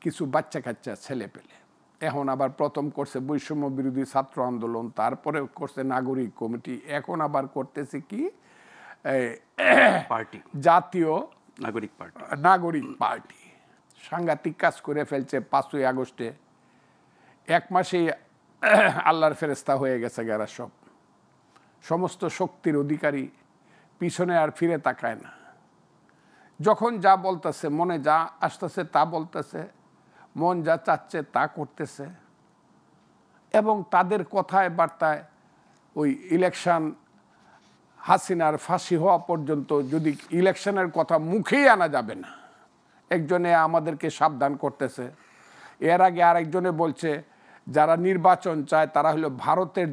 কিছু বাচ্চা কাচ্চা ছেলে পেলে। এখন আবার প্রথম করছে বৈষম্য বিরোধী ছাত্র আন্দোলন, তারপরে করছে নাগরিক কমিটি, এখন আবার করতেছে কি পার্টি, জাতীয় নাগরিক পার্টি। সাংঘাতিক কাজ করে ফেলছে। 5ই আগস্টে 1 মাসেই আল্লাহর ফেরেস্তা হয়ে গেছে যারা সব, সমস্ত শক্তির অধিকারী, পিছনে আর ফিরে তাকায় না। যখন যা বলতেছে, মনে যা আসতেছে তা বলতেছে, মন যা চাচ্ছে তা করতেছে। এবং তাদের কথায় বার্তায় ওই ইলেকশন হাসিনার ফাঁসি হওয়া পর্যন্ত যদি ইলেকশনের কথা মুখেই আনা যাবে না। একজনে আমাদেরকে সাবধান করতেছে, এর আগে আরেকজনে বলছে যারা নির্বাচন চায় তারা হলো ভারতের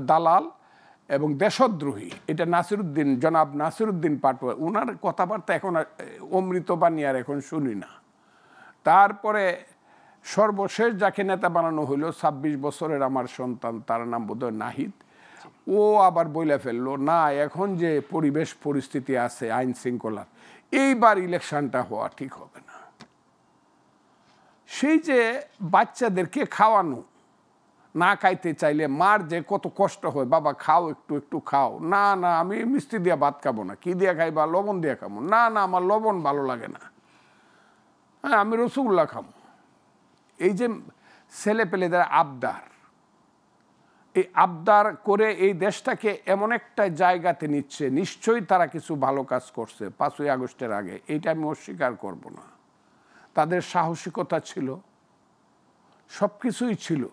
দালাল এবং দেশদ্রোহী। এটা নাসিরুদ্দিন, জনাব নাসিরুদ্দিন পাটোয়া, ওনার কথাবার্তা এখন অমৃতবাণী আর এখন শুনি না। তারপরে সর্বশেষ যাকে নেতা বানানো হইলো 26 বছরের আমার সন্তান, তার নাম বোধহয় নাহিদ, ও আবার বইলা ফেললো না এখন যে পরিবেশ পরিস্থিতি আছে আইন শৃঙ্খলার, এইবার ইলেকশনটা হওয়া ঠিক হবে না। সেই যে বাচ্চাদেরকে খাওয়ানো, না খাইতে চাইলে মার যে কত কষ্ট হয়, বাবা খাও একটু একটু খাও, না না আমি মিষ্টি দিয়ে ভাত খাবো না, কি দিয়ে খাইবা, লবণ দিয়ে খাবো, না না আমার লবণ ভালো লাগে না, হ্যাঁ আমি রসগোল্লা খাবো। এই যে ছেলে পেলেদের আবদার, এই আবদার করে এই দেশটাকে এমন একটা জায়গাতে নিচ্ছে, নিশ্চয়ই তারা কিছু ভালো কাজ করছে 5ই আগস্টের আগে, এইটা আমি অস্বীকার করব না। তাদের সাহসিকতা ছিল, সব কিছুই ছিল,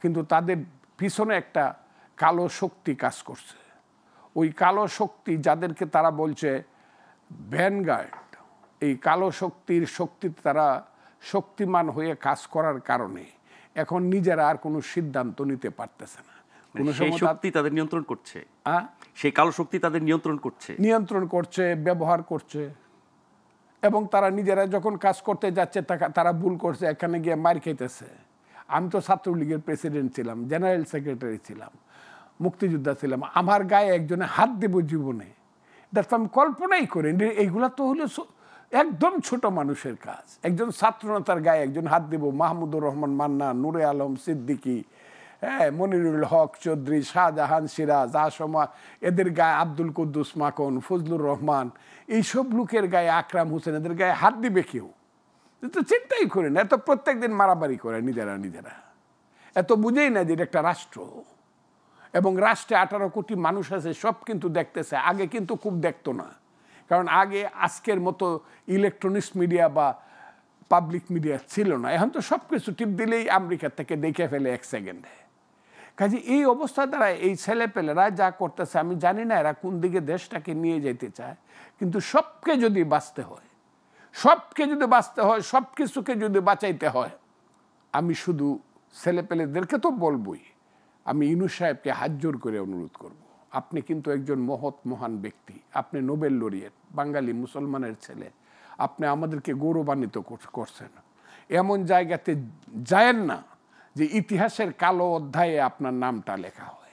কিন্তু তাদের পিছনে একটা কালো শক্তি কাজ করছে। ওই কালো শক্তি যাদেরকে তারা বলছে ভ্যানগার্ড, এই কালো শক্তিতে তারা শক্তিমান হয়ে কাজ করার কারণে এখন নিজেরা আর কোনো সিদ্ধান্ত নিতে পারতেছে না। সেই শক্তি তাদের নিয়ন্ত্রণ করছে, সেই কালো শক্তি তাদের নিয়ন্ত্রণ করছে, ব্যবহার করছে। এবং তারা নিজেরা যখন কাজ করতে যাচ্ছে তারা ভুল করছে, এখানে গিয়ে মার খেতেছে। আমি তো ছাত্রলীগের প্রেসিডেন্ট ছিলাম, জেনারেল সেক্রেটারি ছিলাম, মুক্তিযোদ্ধা ছিলাম, আমার গায়ে একজনে হাত দেব জীবনে, এটা তো আমি কল্পনাই করি। এইগুলা তো হলো একদম ছোট মানুষের কাজ। একজন ছাত্রনেতার গায়ে একজন হাত দেব, মাহমুদুর রহমান মান্না, নূরে আলম সিদ্দিকী, হ্যাঁ মনিরুল হক চৌধুরী, শাহজাহান সিরাজ, আসমা, এদের গায়ে আব্দুল কুদ্দুস মাখন, ফজলুর রহমান, এইসব লোকের গায়ে, আকরাম হোসেন, এদের গায়ে হাত দিবে কেউ? তো চিন্তাই করে না। এত প্রত্যেক দিন মারামারি করে নিজেরা, এত বুঝেই না যে এটা একটা রাষ্ট্র এবং রাষ্ট্রে 18 কোটি মানুষ আছে, সব কিন্তু দেখতেছে। আগে কিন্তু খুব দেখতো না, কারণ আগে আজকের মতো ইলেকট্রনিক্স মিডিয়া বা পাবলিক মিডিয়া ছিল না। এখন তো সব কিছু টিপ দিলেই আমেরিকা থেকে দেখে ফেলে 1 সেকেন্ডে। কাজে এই অবস্থা দ্বারা এই ছেলেপেলেরা যা করতেছে, আমি জানি না এরা কোন দিকে দেশটাকে নিয়ে যেতে চায়। কিন্তু সবকে যদি বাঁচতে হয়, সব কিছুকে যদি বাঁচাইতে হয়, আমি শুধু ছেলেপেলেদেরকে তো বলবই, আমি ইউনূস সাহেবকে হাত জোর করে অনুরোধ করব, আপনি কিন্তু একজন মহান ব্যক্তি, আপনি নোবেল লরিয়েট, বাঙালি মুসলমানের ছেলে, আপনি আমাদেরকে গৌরবান্বিত করছেন। এমন জায়গাতে যায়েন না যে ইতিহাসের কালো অধ্যায়ে আপনার নামটা লেখা হয়।